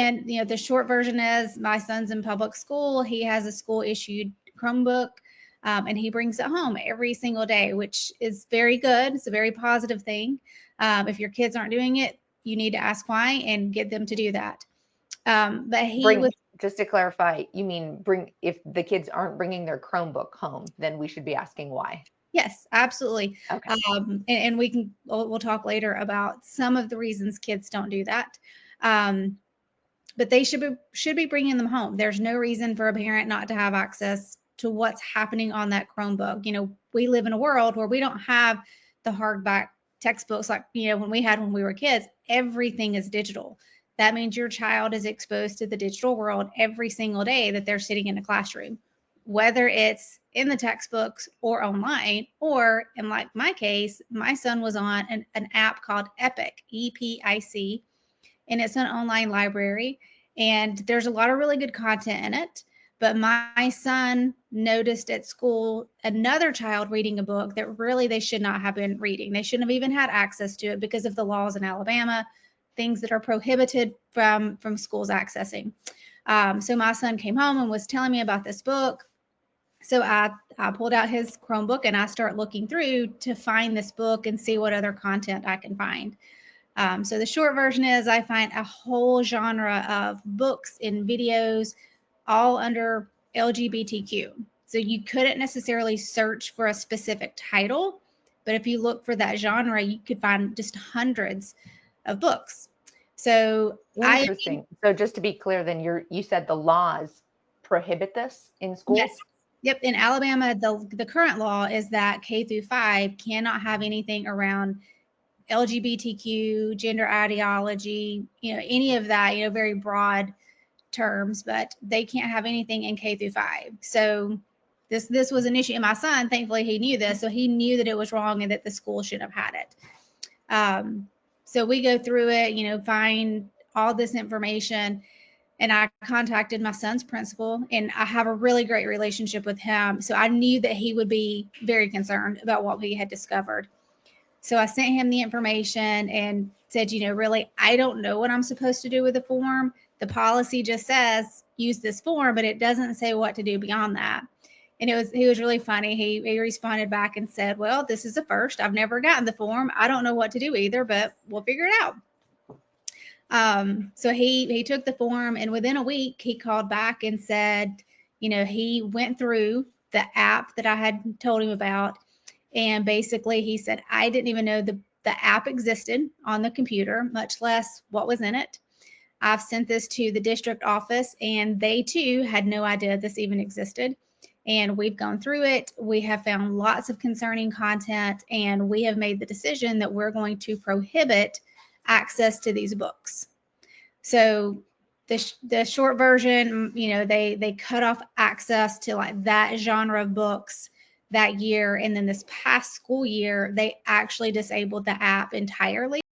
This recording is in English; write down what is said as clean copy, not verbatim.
And, the short version is my son's in public school. He has a school issued Chromebook, and he brings it home every single day, which is very good. It's a very positive thing. If your kids aren't doing it, you need to ask why and get them to do that. But he was. Just to clarify, you mean if the kids aren't bringing their Chromebook home, then we should be asking why? Yes, absolutely. Okay. And we'll talk later about some of the reasons kids don't do that. But they should be bringing them home. There's no reason for a parent not to have access to what's happening on that Chromebook. We live in a world where we don't have the hardback textbooks like, when we were kids. Everything is digital. That means your child is exposed to the digital world every single day that they're sitting in a classroom, whether it's in the textbooks or online, or in like my case, my son was on an app called Epic, EPIC, and it's an online library. And there's a lot of really good content in it. But my son noticed at school another child reading a book that really they should not have been reading. They shouldn't have even had access to it because of the laws in Alabama, things that are prohibited from schools accessing. So my son came home and was telling me about this book. So I pulled out his Chromebook and I start looking through to find this book and see what other content I can find. So the short version is I find a whole genre of books and videos all under LGBTQ. So you couldn't necessarily search for a specific title, but if you look for that genre, you could find just hundreds of books. So interesting. So just to be clear, then you said the laws prohibit this in schools? Yes. Yep. In Alabama, the current law is that K through 5 cannot have anything around LGBTQ, gender ideology, any of that, very broad terms, but they can't have anything in K through 5. So this was an issue. And my son, thankfully, he knew this. So he knew that it was wrong and that the school should have had it. So we go through it, find all this information. And I contacted my son's principal, and I have a really great relationship with him. So I knew that he would be very concerned about what we had discovered. So I sent him the information and said, really, I don't know what I'm supposed to do with the form. The policy just says use this form, but it doesn't say what to do beyond that. And he was really funny. He responded back and said, well, this is the first. I've never gotten the form. I don't know what to do either, but we'll figure it out. So he took the form, and within a week he called back and said, he went through the app that I had told him about. And basically he said, I didn't even know the app existed on the computer, much less what was in it. I've sent this to the district office, and they too had no idea this even existed. And we've gone through it. We have found lots of concerning content, and we have made the decision that we're going to prohibit access to these books. So the short version, they cut off access to like that genre of books that year. And then this past school year, they actually disabled the app entirely.